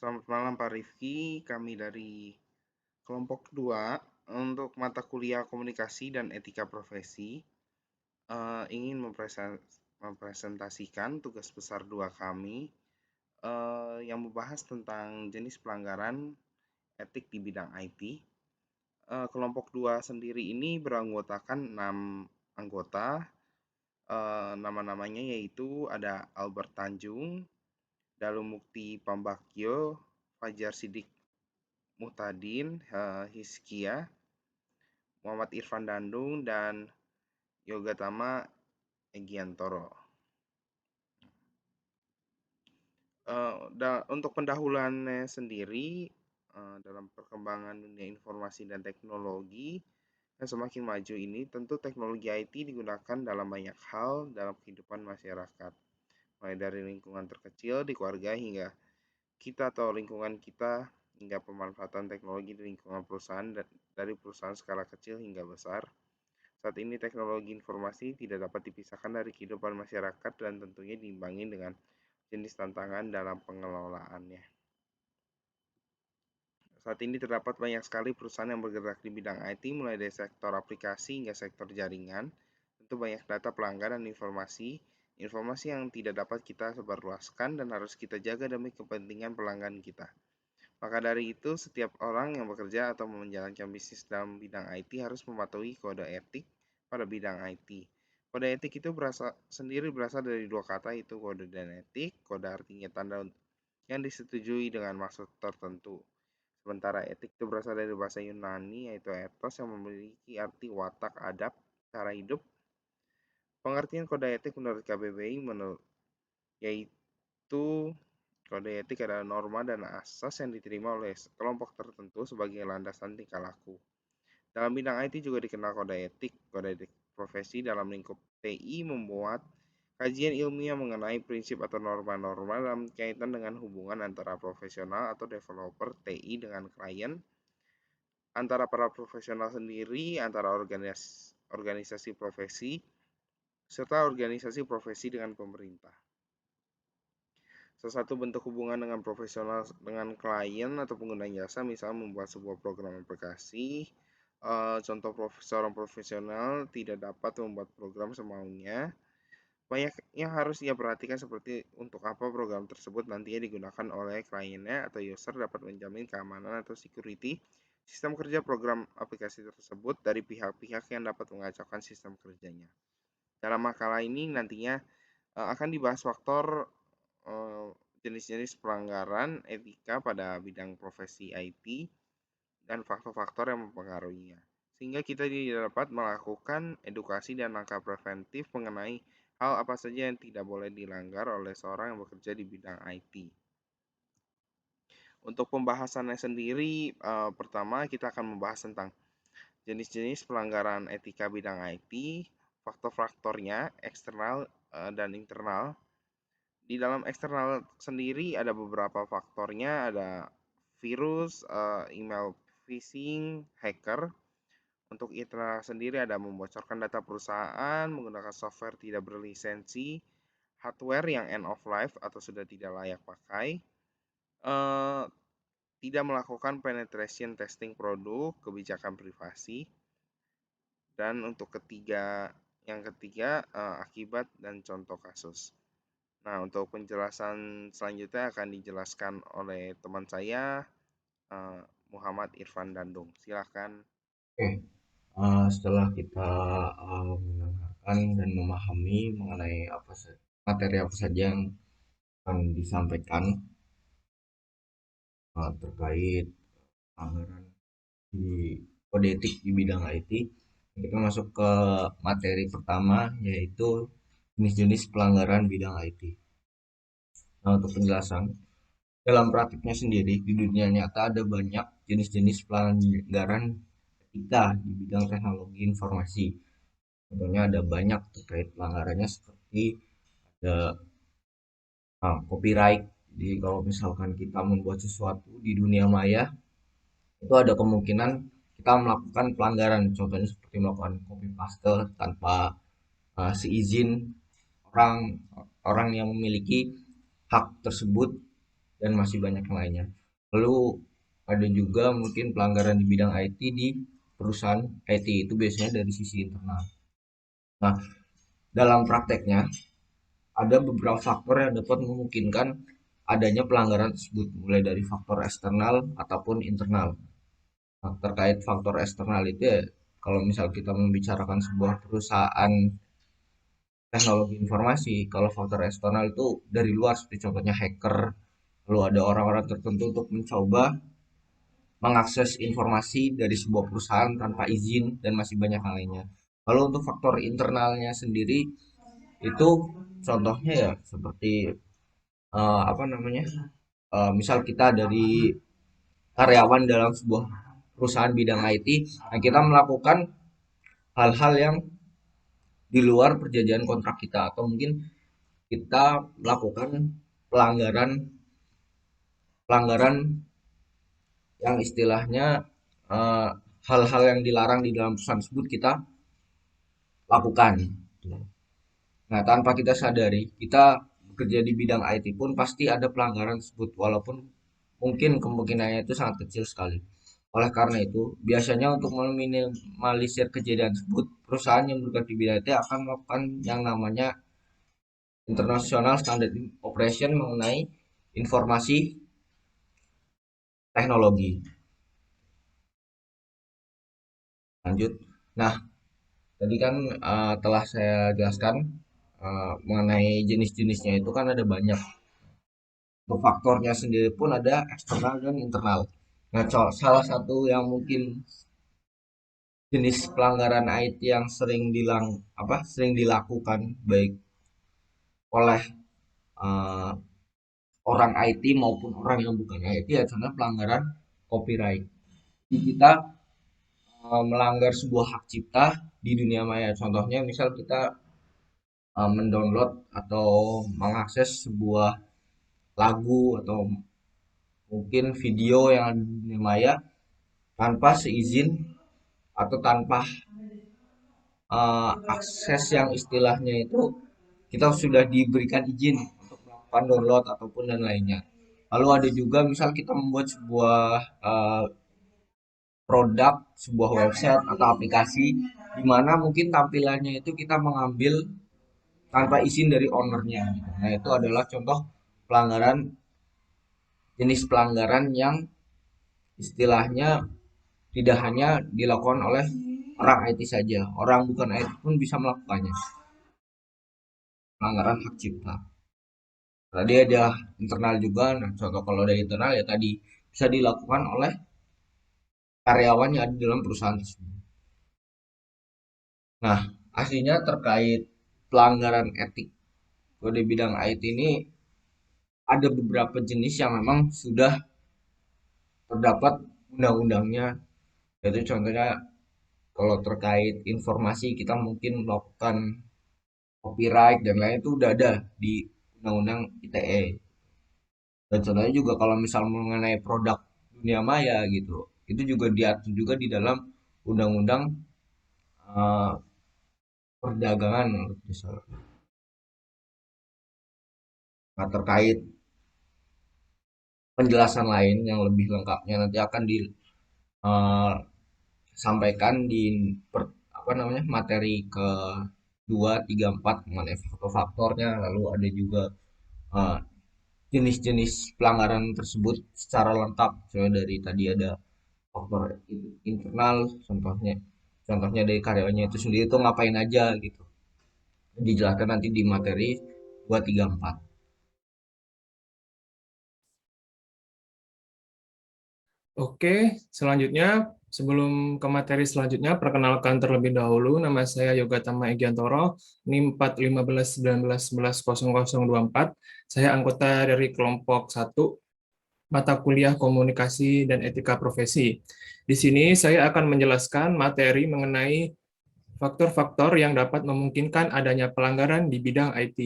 Selamat malam Pak Rifki, kami dari kelompok 2 untuk mata kuliah komunikasi dan etika profesi ingin mempresentasikan tugas besar 2 kami yang membahas tentang jenis pelanggaran etik di bidang IT. Kelompok 2 sendiri ini beranggotakan 6 anggota, nama-namanya yaitu ada Albert Tanjung, Dalu Mukti Pambagio, Fajar Sidik Muhtadin, Hizkia, Muhammad Irfan Dandung, dan Yogatama Egiantoro. Untuk pendahuluannya sendiri, dalam perkembangan dunia informasi dan teknologi yang semakin maju ini, tentu teknologi IT digunakan dalam banyak hal dalam kehidupan masyarakat, mulai dari lingkungan terkecil di keluarga hingga kita atau lingkungan kita, hingga pemanfaatan teknologi di lingkungan perusahaan dari perusahaan skala kecil hingga besar. Saat ini teknologi informasi tidak dapat dipisahkan dari kehidupan masyarakat dan tentunya diimbangi dengan jenis tantangan dalam pengelolaannya. Saat ini terdapat banyak sekali perusahaan yang bergerak di bidang IT, mulai dari sektor aplikasi hingga sektor jaringan. Tentu banyak data pelanggan dan informasi yang tidak dapat kita sebarluaskan dan harus kita jaga demi kepentingan pelanggan kita. Maka dari itu, setiap orang yang bekerja atau menjalankan bisnis dalam bidang IT harus mematuhi kode etik pada bidang IT. Kode etik itu berasal dari dua kata, itu kode dan etik. Kode artinya tanda yang disetujui dengan maksud tertentu. Sementara etik itu berasal dari bahasa Yunani, yaitu ethos, yang memiliki arti watak, adab, cara hidup. Pengertian kode etik menurut KBBI yaitu kode etik adalah norma dan asas yang diterima oleh kelompok tertentu sebagai landasan tingkah laku. Dalam bidang IT juga dikenal kode etik. Kode etik profesi dalam lingkup TI membuat kajian ilmiah mengenai prinsip atau norma-norma dalam kaitan dengan hubungan antara profesional atau developer TI dengan klien, antara para profesional sendiri, antara organisasi profesi, serta organisasi profesi dengan pemerintah. Salah satu bentuk hubungan dengan profesional dengan klien atau pengguna jasa, misalnya membuat sebuah program aplikasi. Contoh seorang profesional tidak dapat membuat program semaunya. Banyak yang harus ia perhatikan, seperti untuk apa program tersebut nantinya digunakan oleh kliennya atau user, dapat menjamin keamanan atau security sistem kerja program aplikasi tersebut dari pihak-pihak yang dapat mengacaukan sistem kerjanya. Dalam makalah ini nantinya akan dibahas faktor jenis-jenis pelanggaran etika pada bidang profesi IT dan faktor-faktor yang mempengaruhinya. Sehingga kita dapat melakukan edukasi dan langkah preventif mengenai hal apa saja yang tidak boleh dilanggar oleh seorang yang bekerja di bidang IT. Untuk pembahasannya sendiri, pertama kita akan membahas tentang jenis-jenis pelanggaran etika bidang IT, faktor-faktornya, eksternal dan internal. Di dalam eksternal sendiri ada beberapa faktornya, ada virus, email phishing, hacker. Untuk internal sendiri ada membocorkan data perusahaan, menggunakan software tidak berlisensi, hardware yang end of life atau sudah tidak layak pakai, eh, tidak melakukan penetration testing produk, kebijakan privasi, dan untuk yang ketiga akibat dan contoh kasus. Nah, untuk penjelasan selanjutnya akan dijelaskan oleh teman saya, Muhammad Irfan Dandung. Silahkan. Oke, setelah kita mendengarkan dan memahami mengenai materi apa saja yang akan disampaikan terkait pelanggaran di kode etik di bidang IT, kita masuk ke materi pertama, yaitu jenis-jenis pelanggaran bidang IT. Nah, untuk penjelasan, dalam praktiknya sendiri di dunia nyata ada banyak jenis-jenis pelanggaran etika di bidang teknologi informasi. Contohnya ada banyak terkait pelanggarannya, seperti ada copyright. Jadi kalau misalkan kita membuat sesuatu di dunia maya, itu ada kemungkinan kita melakukan pelanggaran. Contohnya seperti melakukan copy paste tanpa seizin orang orang yang memiliki hak tersebut dan masih banyak yang lainnya. Lalu ada juga mungkin pelanggaran di bidang IT di perusahaan IT itu biasanya dari sisi internal. Nah, dalam prakteknya ada beberapa faktor yang dapat memungkinkan adanya pelanggaran tersebut, mulai dari faktor eksternal ataupun internal. Nah, terkait faktor eksternal itu ya, kalau misal kita membicarakan sebuah perusahaan teknologi informasi, kalau faktor eksternal itu dari luar, seperti contohnya hacker, lalu ada orang-orang tertentu untuk mencoba mengakses informasi dari sebuah perusahaan tanpa izin dan masih banyak hal lainnya. Lalu untuk faktor internalnya sendiri itu contohnya ya seperti apa namanya? Misal kita dari karyawan dalam sebuah perusahaan bidang IT, nah kita melakukan hal-hal yang di luar perjanjian kontrak kita atau mungkin kita melakukan pelanggaran pelanggaran yang istilahnya eh, hal-hal yang dilarang di dalam perusahaan tersebut kita lakukan. Nah, tanpa kita sadari, kita bekerja di bidang IT pun pasti ada pelanggaran tersebut, walaupun mungkin kemungkinannya itu sangat kecil sekali. Oleh karena itu, biasanya untuk meminimalisir kejadian tersebut, perusahaan yang bergerak di bidang IT akan melakukan yang namanya International Standard Operation mengenai informasi teknologi. Lanjut. Nah, tadi kan telah saya jelaskan mengenai jenis-jenisnya itu kan ada banyak. Untuk faktornya sendiri pun ada eksternal dan internal. Nah, salah satu yang mungkin jenis pelanggaran IT yang sering dilakukan baik oleh eh, orang IT maupun orang yang bukan IT ya contohnya pelanggaran copyright. Jadi kita melanggar sebuah hak cipta di dunia maya. Contohnya misal kita mendownload atau mengakses sebuah lagu atau mungkin video yang ada di dunia maya tanpa seizin atau tanpa akses yang istilahnya itu kita sudah diberikan izin untuk melakukan download ataupun dan lainnya. Lalu ada juga misal kita membuat sebuah produk, sebuah website atau aplikasi di mana mungkin tampilannya itu kita mengambil tanpa izin dari ownernya. Nah, itu adalah contoh pelanggaran jenis pelanggaran yang istilahnya tidak hanya dilakukan oleh orang IT saja, orang bukan IT pun bisa melakukannya. Pelanggaran hak cipta. Tadi ada internal juga. Nah, contoh kalau dari internal ya tadi bisa dilakukan oleh karyawan yang ada di dalam perusahaan tersebut. Nah, aslinya terkait pelanggaran etik di bidang IT ini ada beberapa jenis yang memang sudah terdapat undang-undangnya. Yaitu contohnya kalau terkait informasi kita mungkin melakukan copyright dan lain itu udah ada di undang-undang ITE. Dan contohnya juga kalau misal mengenai produk dunia maya gitu, itu juga diatur juga di dalam undang-undang eh, perdagangan misalnya. Nah, terkait penjelasan lain yang lebih lengkapnya nanti akan disampaikan di apa namanya materi ke 2, 3, 4 mengenai faktor-faktornya, lalu ada juga eh, jenis-jenis pelanggaran tersebut secara lengkap. Soalnya dari tadi ada faktor internal, contohnya contohnya dari karyawannya itu sendiri itu ngapain aja gitu. Dijelaskan nanti di materi 2, 3, 4. Oke, selanjutnya sebelum ke materi selanjutnya, perkenalkan terlebih dahulu, nama saya Yoga Tama Egiantoro, NIM 41519110024. Saya anggota dari kelompok 1 mata kuliah Komunikasi dan Etika Profesi. Di sini saya akan menjelaskan materi mengenai faktor-faktor yang dapat memungkinkan adanya pelanggaran di bidang IT.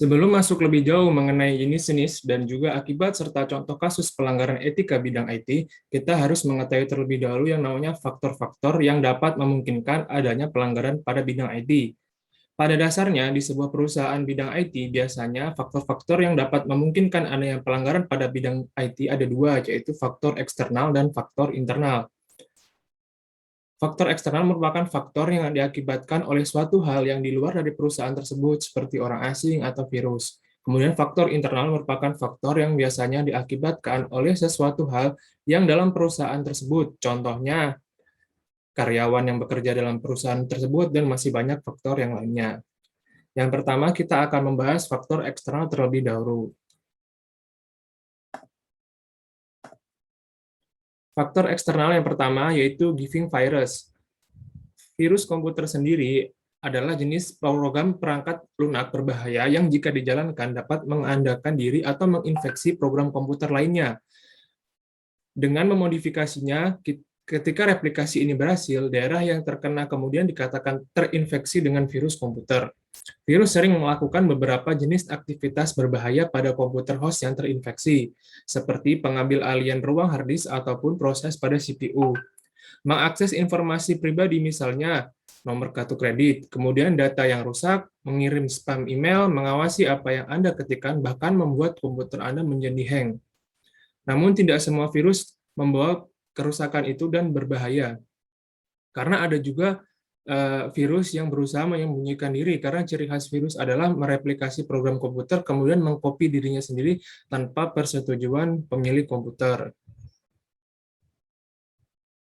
Sebelum masuk lebih jauh mengenai jenis-jenis dan juga akibat serta contoh kasus pelanggaran etika bidang IT, kita harus mengetahui terlebih dahulu yang namanya faktor-faktor yang dapat memungkinkan adanya pelanggaran pada bidang IT. Pada dasarnya, di sebuah perusahaan bidang IT, biasanya faktor-faktor yang dapat memungkinkan adanya pelanggaran pada bidang IT ada dua, yaitu faktor eksternal dan faktor internal. Faktor eksternal merupakan faktor yang diakibatkan oleh suatu hal yang di luar dari perusahaan tersebut, seperti orang asing atau virus. Kemudian faktor internal merupakan faktor yang biasanya diakibatkan oleh sesuatu hal yang dalam perusahaan tersebut. Contohnya, karyawan yang bekerja dalam perusahaan tersebut, dan masih banyak faktor yang lainnya. Yang pertama, kita akan membahas faktor eksternal terlebih dahulu. Faktor eksternal yang pertama yaitu giving virus. Virus komputer sendiri adalah jenis program perangkat lunak berbahaya yang jika dijalankan dapat mengandalkan diri atau menginfeksi program komputer lainnya. Dengan memodifikasinya, ketika replikasi ini berhasil, daerah yang terkena kemudian dikatakan terinfeksi dengan virus komputer. Virus sering melakukan beberapa jenis aktivitas berbahaya pada komputer host yang terinfeksi, seperti pengambil alian ruang hard disk ataupun proses pada CPU. Mengakses informasi pribadi misalnya nomor kartu kredit, kemudian data yang rusak, mengirim spam email, mengawasi apa yang Anda ketikkan, bahkan membuat komputer Anda menjadi hang. Namun tidak semua virus membawa kerusakan itu dan berbahaya. Karena ada juga virus yang berusaha menyembunyikan diri, karena ciri khas virus adalah mereplikasi program komputer kemudian mengcopy dirinya sendiri tanpa persetujuan pemilik komputer.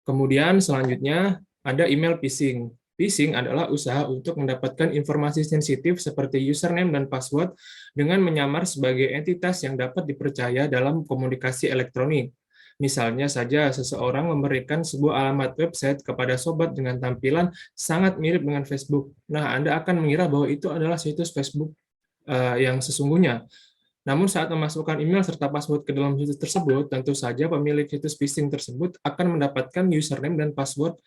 Kemudian selanjutnya ada email phishing. Phishing adalah usaha untuk mendapatkan informasi sensitif seperti username dan password dengan menyamar sebagai entitas yang dapat dipercaya dalam komunikasi elektronik. Misalnya saja seseorang memberikan sebuah alamat website kepada sobat dengan tampilan sangat mirip dengan Facebook. Nah, Anda akan mengira bahwa itu adalah situs Facebook yang sesungguhnya. Namun saat memasukkan email serta password ke dalam situs tersebut, tentu saja pemilik situs phishing tersebut akan mendapatkan username dan password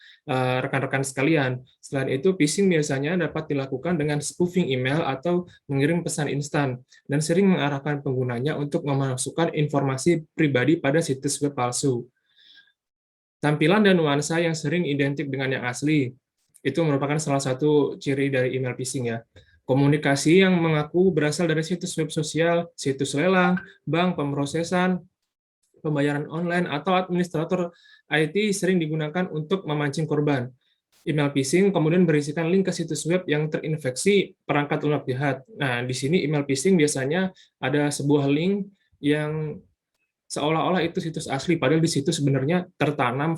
rekan-rekan sekalian. Selain itu, phishing biasanya dapat dilakukan dengan spoofing email atau mengirim pesan instan, dan sering mengarahkan penggunanya untuk memasukkan informasi pribadi pada situs web palsu. Tampilan dan nuansa yang sering identik dengan yang asli, itu merupakan salah satu ciri dari email phishing ya. Komunikasi yang mengaku berasal dari situs web sosial, situs lelang, bank, pemrosesan, pembayaran online, atau administrator IT sering digunakan untuk memancing korban. Email phishing kemudian berisikan link ke situs web yang terinfeksi perangkat lunak jahat. Nah, di sini email phishing biasanya ada sebuah link yang seolah-olah itu situs asli, padahal di situ sebenarnya tertanam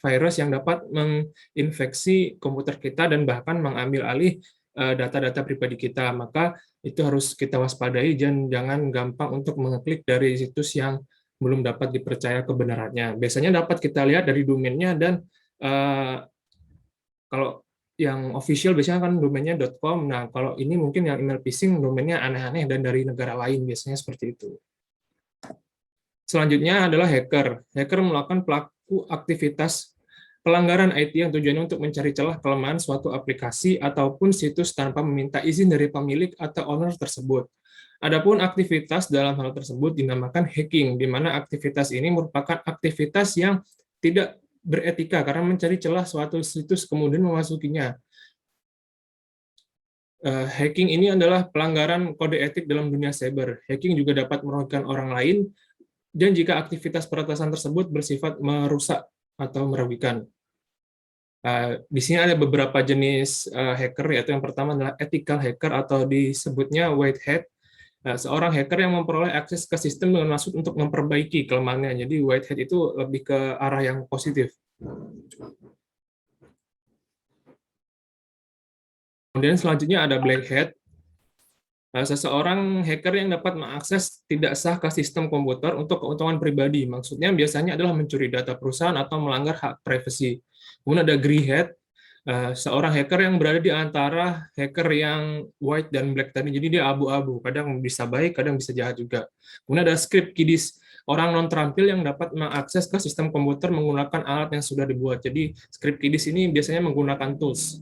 virus yang dapat menginfeksi komputer kita dan bahkan mengambil alih data-data pribadi kita. Maka itu harus kita waspadai dan jangan gampang untuk mengeklik dari situs yang belum dapat dipercaya kebenarannya. Biasanya dapat kita lihat dari domainnya, dan kalau yang official biasanya kan domainnya .com. Nah, kalau ini mungkin yang email phishing domainnya aneh-aneh dan dari negara lain, biasanya seperti itu. Selanjutnya adalah hacker. Hacker melakukan pelaku aktivitas pelanggaran IT yang tujuannya untuk mencari celah kelemahan suatu aplikasi ataupun situs tanpa meminta izin dari pemilik atau owner tersebut. Adapun aktivitas dalam hal tersebut dinamakan hacking, di mana aktivitas ini merupakan aktivitas yang tidak beretika karena mencari celah suatu situs kemudian memasukinya. Hacking ini adalah pelanggaran kode etik dalam dunia cyber. Hacking juga dapat merugikan orang lain, dan jika aktivitas peretasan tersebut bersifat merusak atau merugikan. Di sini ada beberapa jenis hacker, yaitu yang pertama adalah ethical hacker atau disebutnya white hat. Seorang hacker yang memperoleh akses ke sistem dengan maksud untuk memperbaiki kelemahannya. Jadi white hat itu lebih ke arah yang positif. Kemudian selanjutnya ada black hat. Seseorang hacker yang dapat mengakses tidak sah ke sistem komputer untuk keuntungan pribadi. Maksudnya biasanya adalah mencuri data perusahaan atau melanggar hak privasi. Kemudian ada grey hat, seorang hacker yang berada di antara hacker yang white dan black tadi. Jadi dia abu-abu, kadang bisa baik, kadang bisa jahat juga. Kemudian ada script kiddies, orang non terampil yang dapat mengakses ke sistem komputer menggunakan alat yang sudah dibuat. Jadi script kiddies ini biasanya menggunakan tools.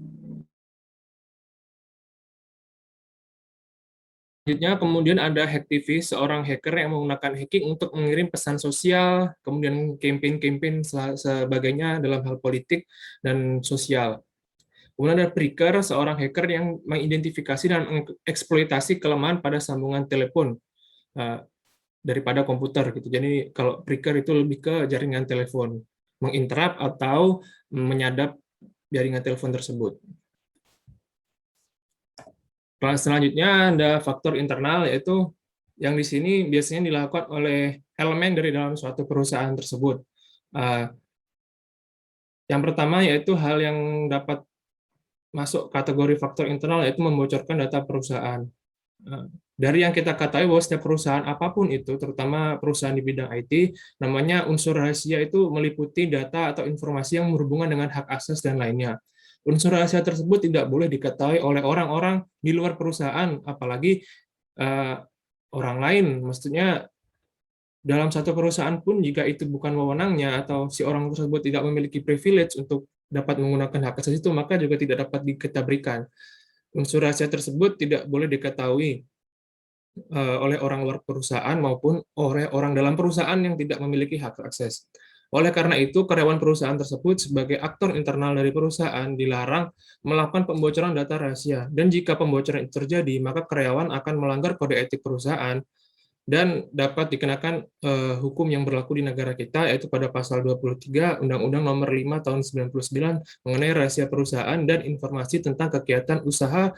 Selanjutnya, kemudian ada hacktivist, seorang hacker yang menggunakan hacking untuk mengirim pesan sosial, kemudian campaign-campaign sebagainya dalam hal politik dan sosial. Kemudian ada Preaker, seorang hacker yang mengidentifikasi dan mengeksploitasi kelemahan pada sambungan telepon daripada komputer gitu. Jadi kalau Preaker itu lebih ke jaringan telepon, menginterrupt atau menyadap jaringan telepon tersebut. Selanjutnya ada faktor internal, yaitu yang di sini biasanya dilakukan oleh elemen dari dalam suatu perusahaan tersebut. Yang pertama yaitu hal yang dapat masuk kategori faktor internal, yaitu membocorkan data perusahaan. Dari yang kita ketahui bahwa setiap perusahaan apapun itu, terutama perusahaan di bidang IT, namanya unsur rahasia itu meliputi data atau informasi yang berhubungan dengan hak akses dan lainnya. Unsur rahasia tersebut tidak boleh diketahui oleh orang-orang di luar perusahaan, apalagi orang lain. Maksudnya dalam satu perusahaan pun jika itu bukan wewenangnya atau si orang tersebut tidak memiliki privilege untuk dapat menggunakan hak akses itu, maka juga tidak dapat kita berikan. Unsur rahasia tersebut tidak boleh diketahui oleh orang luar perusahaan maupun oleh orang dalam perusahaan yang tidak memiliki hak akses. Oleh karena itu, karyawan perusahaan tersebut sebagai aktor internal dari perusahaan dilarang melakukan pembocoran data rahasia. Dan jika pembocoran itu terjadi, maka karyawan akan melanggar kode etik perusahaan dan dapat dikenakan hukum yang berlaku di negara kita, yaitu pada pasal 23 Undang-Undang Nomor 5 Tahun 99 mengenai rahasia perusahaan dan informasi tentang kegiatan usaha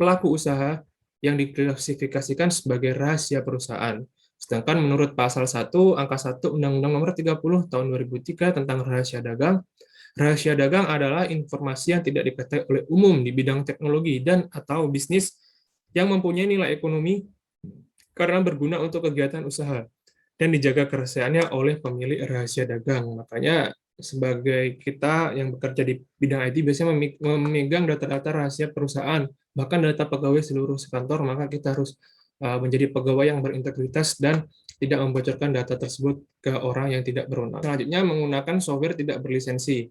pelaku usaha yang diklasifikasikan sebagai rahasia perusahaan. Sedangkan menurut pasal 1 angka 1 Undang-Undang Nomor 30 Tahun 2003 tentang rahasia dagang adalah informasi yang tidak diketahui oleh umum di bidang teknologi dan atau bisnis yang mempunyai nilai ekonomi karena berguna untuk kegiatan usaha dan dijaga kerahasiaannya oleh pemilik rahasia dagang. Makanya sebagai kita yang bekerja di bidang IT biasanya memegang data-data rahasia perusahaan, bahkan data pegawai seluruh sekantor, maka kita harus menjadi pegawai yang berintegritas dan tidak membocorkan data tersebut ke orang yang tidak berwenang. Selanjutnya, menggunakan software tidak berlisensi.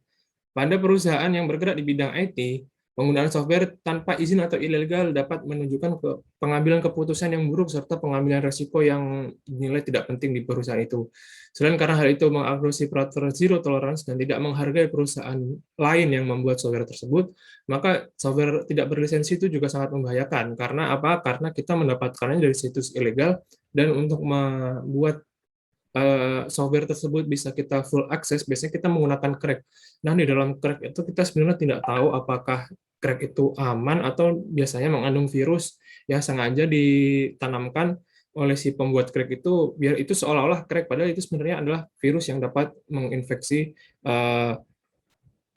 Pada perusahaan yang bergerak di bidang IT, penggunaan software tanpa izin atau ilegal dapat menunjukkan pengambilan keputusan yang buruk serta pengambilan risiko yang dinilai tidak penting di perusahaan itu. Selain karena hal itu mengadopsi peraturan zero tolerance dan tidak menghargai perusahaan lain yang membuat software tersebut, maka software tidak berlisensi itu juga sangat membahayakan. Karena apa? Karena kita mendapatkannya dari situs ilegal, dan untuk membuat software tersebut bisa kita full access, biasanya kita menggunakan crack. Nah, di dalam crack itu kita sebenarnya tidak tahu apakah crack itu aman atau biasanya mengandung virus yang sengaja ditanamkan oleh si pembuat crack itu, biar itu seolah-olah crack, padahal itu sebenarnya adalah virus yang dapat menginfeksi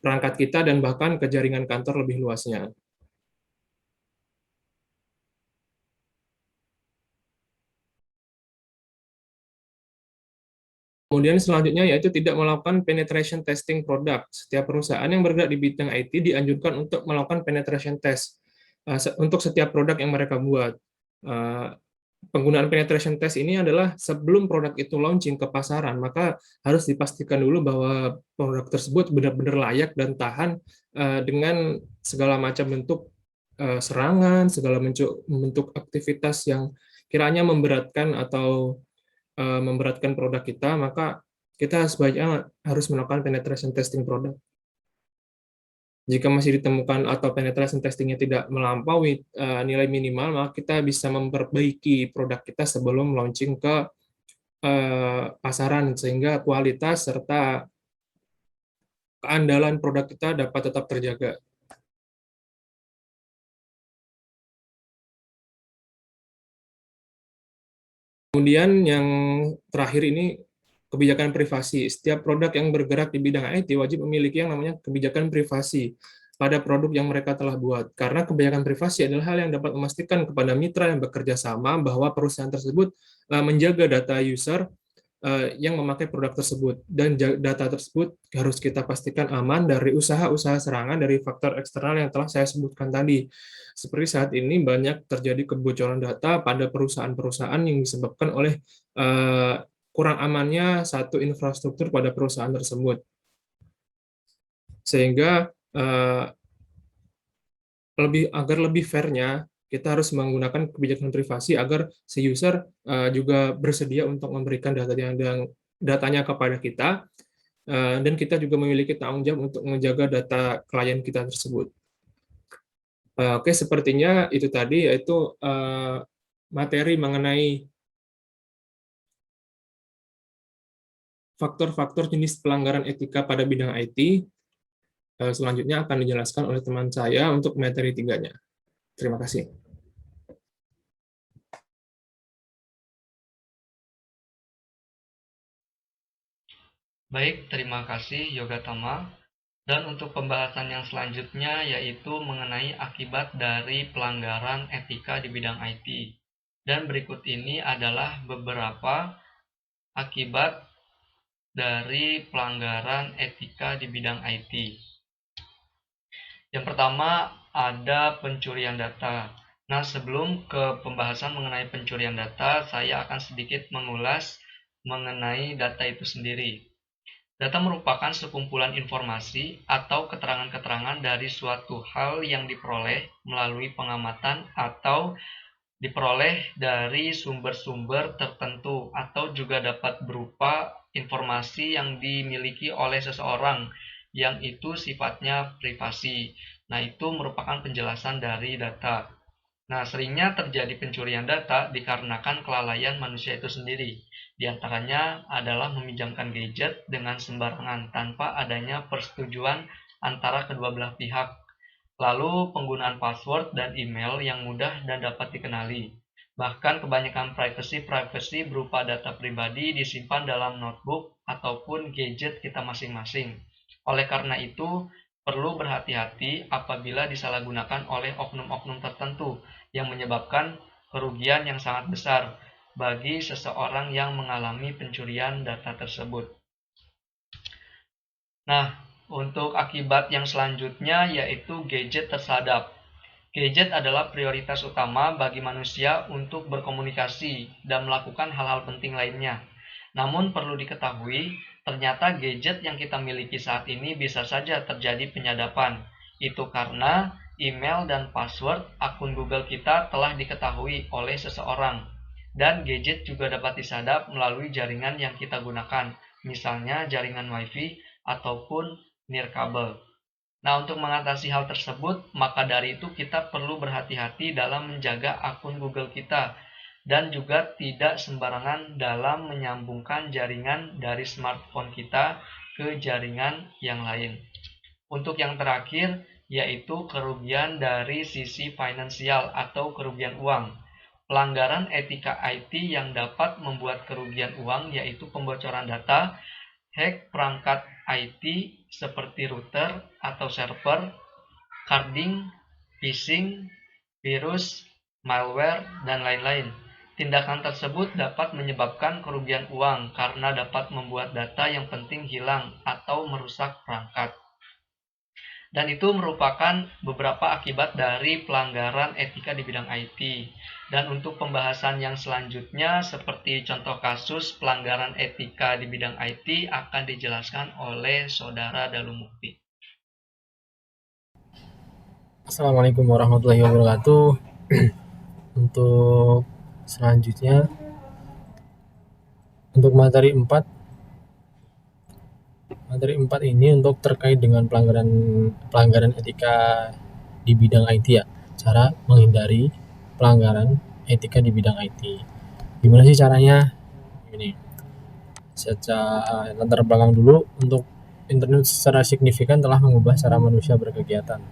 perangkat kita dan bahkan ke jaringan kantor lebih luasnya. Kemudian selanjutnya yaitu tidak melakukan penetration testing produk. Setiap perusahaan yang bergerak di bidang IT dianjurkan untuk melakukan penetration test untuk setiap produk yang mereka buat. Penggunaan penetration test ini adalah sebelum produk itu launching ke pasaran, maka harus dipastikan dulu bahwa produk tersebut benar-benar layak dan tahan dengan segala macam bentuk serangan, segala bentuk aktivitas yang kiranya memberatkan atau memberatkan produk kita, maka kita sebaiknya harus melakukan penetration testing produk. Jika masih ditemukan atau penetration testingnya tidak melampaui nilai minimal, maka kita bisa memperbaiki produk kita sebelum launching ke pasaran, sehingga kualitas serta keandalan produk kita dapat tetap terjaga. Kemudian yang terakhir ini, kebijakan privasi. Setiap produk yang bergerak di bidang IT wajib memiliki yang namanya kebijakan privasi pada produk yang mereka telah buat. Karena kebijakan privasi adalah hal yang dapat memastikan kepada mitra yang bekerja sama bahwa perusahaan tersebut menjaga data user yang memakai produk tersebut. Dan data tersebut harus kita pastikan aman dari usaha-usaha serangan dari faktor eksternal yang telah saya sebutkan tadi. Seperti saat ini banyak terjadi kebocoran data pada perusahaan-perusahaan yang disebabkan oleh kurang amannya satu infrastruktur pada perusahaan tersebut. Sehingga agar lebih fair-nya, kita harus menggunakan kebijakan privasi agar si user juga bersedia untuk memberikan datanya kepada kita, dan kita juga memiliki tanggung jawab untuk menjaga data klien kita tersebut. Oke, sepertinya itu tadi, yaitu materi mengenai faktor-faktor jenis pelanggaran etika pada bidang IT. Selanjutnya akan dijelaskan oleh teman saya untuk materi 3-nya. Terima kasih. Baik, terima kasih Yoga Tama. Dan untuk pembahasan yang selanjutnya yaitu mengenai akibat dari pelanggaran etika di bidang IT. Dan berikut ini adalah beberapa akibat dari pelanggaran etika di bidang IT. Yang pertama ada pencurian data. Nah, sebelum ke pembahasan mengenai pencurian data, saya akan sedikit mengulas mengenai data itu sendiri. Data merupakan sekumpulan informasi atau keterangan-keterangan dari suatu hal yang diperoleh melalui pengamatan atau diperoleh dari sumber-sumber tertentu atau juga dapat berupa informasi yang dimiliki oleh seseorang yang itu sifatnya privasi. Nah, itu merupakan penjelasan dari data. Nah, seringnya terjadi pencurian data dikarenakan kelalaian manusia itu sendiri. Di antaranya adalah meminjamkan gadget dengan sembarangan tanpa adanya persetujuan antara kedua belah pihak. Lalu penggunaan password dan email yang mudah dan dapat dikenali. Bahkan kebanyakan privacy berupa data pribadi disimpan dalam notebook ataupun gadget kita masing-masing. Oleh karena itu, perlu berhati-hati apabila disalahgunakan oleh oknum-oknum tertentu yang menyebabkan kerugian yang sangat besar bagi seseorang yang mengalami pencurian data tersebut. Nah, untuk akibat yang selanjutnya yaitu gadget tersadap. Gadget adalah prioritas utama bagi manusia untuk berkomunikasi dan melakukan hal-hal penting lainnya. Namun perlu diketahui, ternyata gadget yang kita miliki saat ini bisa saja terjadi penyadapan. Itu karena email dan password akun Google kita telah diketahui oleh seseorang. Dan gadget juga dapat disadap melalui jaringan yang kita gunakan, misalnya jaringan WiFi ataupun nirkabel. Nah, untuk mengatasi hal tersebut, maka dari itu kita perlu berhati-hati dalam menjaga akun Google kita dan juga tidak sembarangan dalam menyambungkan jaringan dari smartphone kita ke jaringan yang lain. Untuk yang terakhir, yaitu kerugian dari sisi finansial atau kerugian uang. Pelanggaran etika IT yang dapat membuat kerugian uang yaitu pembocoran data, hack perangkat IT seperti router atau server, carding, phishing, virus, malware, dan lain-lain. Tindakan tersebut dapat menyebabkan kerugian uang karena dapat membuat data yang penting hilang atau merusak perangkat. Dan itu merupakan beberapa akibat dari pelanggaran etika di bidang IT. Dan untuk pembahasan yang selanjutnya, seperti contoh kasus pelanggaran etika di bidang IT akan dijelaskan oleh Saudara Dalu Mukti. Assalamualaikum warahmatullahi wabarakatuh. Untuk selanjutnya, untuk materi 4 ini untuk terkait dengan pelanggaran etika di bidang IT ya. Cara menghindari pelanggaran etika di bidang IT. Gimana sih caranya? Ini secara latar belakang dulu, untuk internet secara signifikan telah mengubah cara manusia berkegiatan.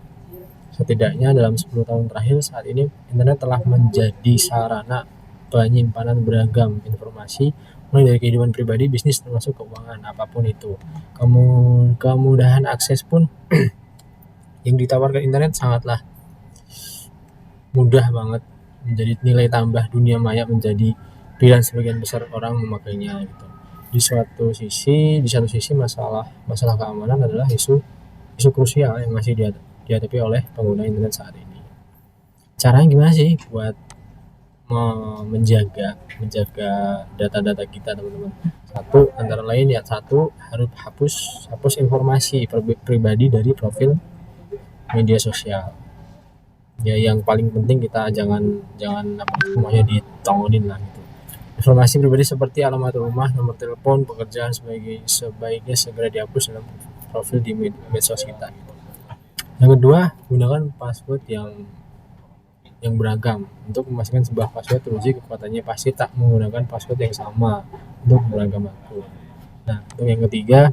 Setidaknya dalam 10 tahun terakhir, saat ini internet telah menjadi sarana penyimpanan beragam informasi, mulai dari kehidupan pribadi, bisnis, termasuk keuangan, apapun itu. Kemudahan akses pun yang ditawarkan internet sangatlah mudah banget, menjadi nilai tambah dunia maya, menjadi pilihan sebagian besar orang memakainya gitu. Di satu sisi masalah keamanan adalah isu krusial yang masih dihadapi oleh pengguna internet saat ini. Caranya gimana sih buat menjaga data-data kita, teman-teman? Antara lain ya, harus hapus informasi pribadi dari profil media sosial. Ya, yang paling penting kita jangan semuanya ditongonin lah gitu. Informasi pribadi seperti alamat rumah, nomor telepon, pekerjaan sebaiknya segera dihapus dalam profil di medsos kita gitu. Yang kedua, gunakan password yang beragam. Untuk memastikan sebuah password teruji kekuatannya pasti tak menggunakan password yang sama untuk beragam akun. Nah, untuk yang ketiga,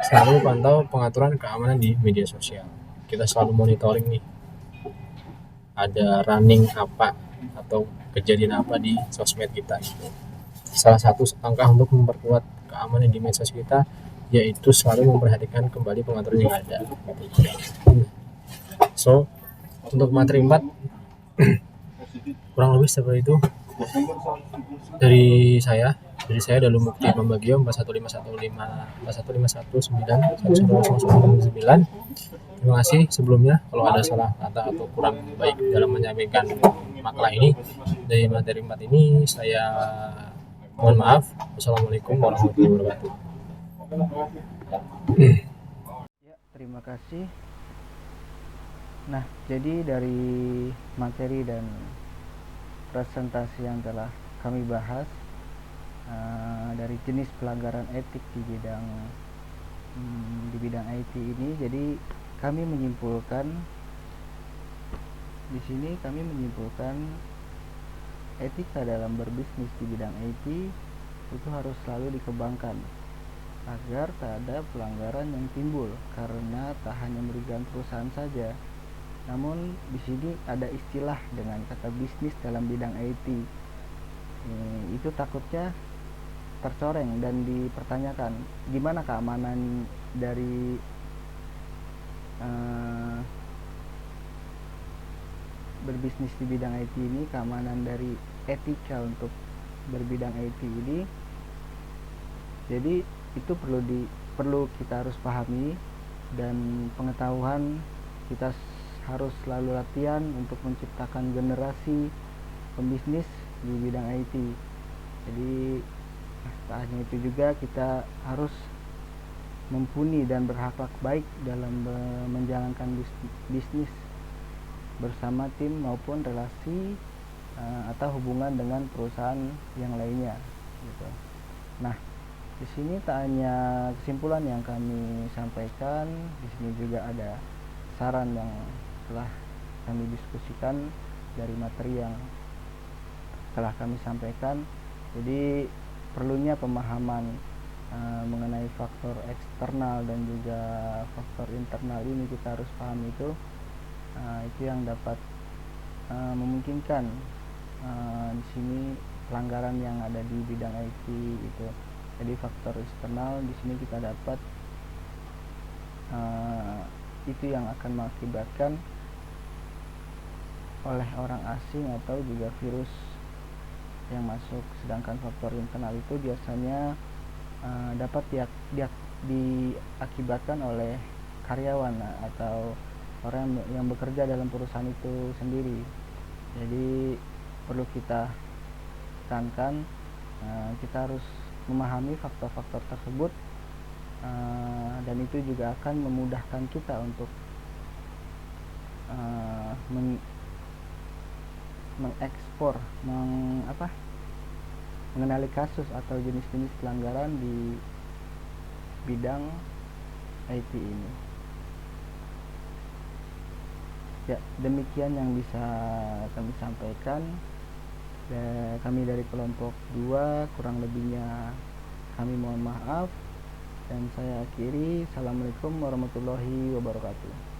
selalu pantau pengaturan keamanan di media sosial. Kita selalu monitoring nih, ada running apa atau kejadian apa di sosmed kita gitu. Salah satu langkah untuk memperkuat keamanan di medsos kita yaitu selalu memperhatikan kembali pengaturan yang ada gitu. So, untuk materi 4 kurang lebih seperti itu dari saya Dalu Mukti Pambagio 415159. Terima kasih sebelumnya kalau ada salah kata atau kurang baik dalam menyampaikan makalah ini. Dari materi 4 ini saya mohon maaf. Wassalamualaikum warahmatullahi wabarakatuh. Ya, terima kasih. Nah, jadi dari materi dan presentasi yang telah kami bahas dari jenis pelanggaran etik di bidang IT ini, jadi kami menyimpulkan di sini etika dalam berbisnis di bidang IT itu harus selalu dikembangkan agar tak ada pelanggaran yang timbul, karena tak hanya merugikan perusahaan saja, namun di sini ada istilah dengan kata bisnis dalam bidang IT. Itu takutnya tercoreng dan dipertanyakan gimana keamanan dari berbisnis di bidang IT ini, keamanan dari etika untuk berbidang IT ini. Jadi itu perlu kita harus pahami, dan pengetahuan kita harus selalu latihan untuk menciptakan generasi pembisnis di bidang IT. Jadi tak hanya itu juga, kita harus mumpuni dan berakhlak baik dalam menjalankan bisnis bersama tim maupun relasi atau hubungan dengan perusahaan yang lainnya gitu. Nah, di sini tak hanya kesimpulan yang kami sampaikan, di sini juga ada saran yang telah kami diskusikan dari materi yang telah kami sampaikan. Jadi perlunya pemahaman mengenai faktor eksternal dan juga faktor internal ini kita harus paham itu yang dapat memungkinkan di sini pelanggaran yang ada di bidang IT itu. Jadi faktor eksternal di sini kita dapat itu yang akan mengakibatkan oleh orang asing atau juga virus yang masuk, sedangkan faktor internal itu biasanya dapat diakibatkan oleh karyawan atau orang yang bekerja dalam perusahaan itu sendiri. Jadi perlu kita tekankan, kita harus memahami faktor-faktor tersebut, dan itu juga akan memudahkan kita untuk mengekspor, mengenali kasus atau jenis-jenis pelanggaran di bidang IT ini. Ya, demikian yang bisa kami sampaikan. Kami dari kelompok 2, kurang lebihnya kami mohon maaf, dan saya akhiri. Assalamualaikum warahmatullahi wabarakatuh.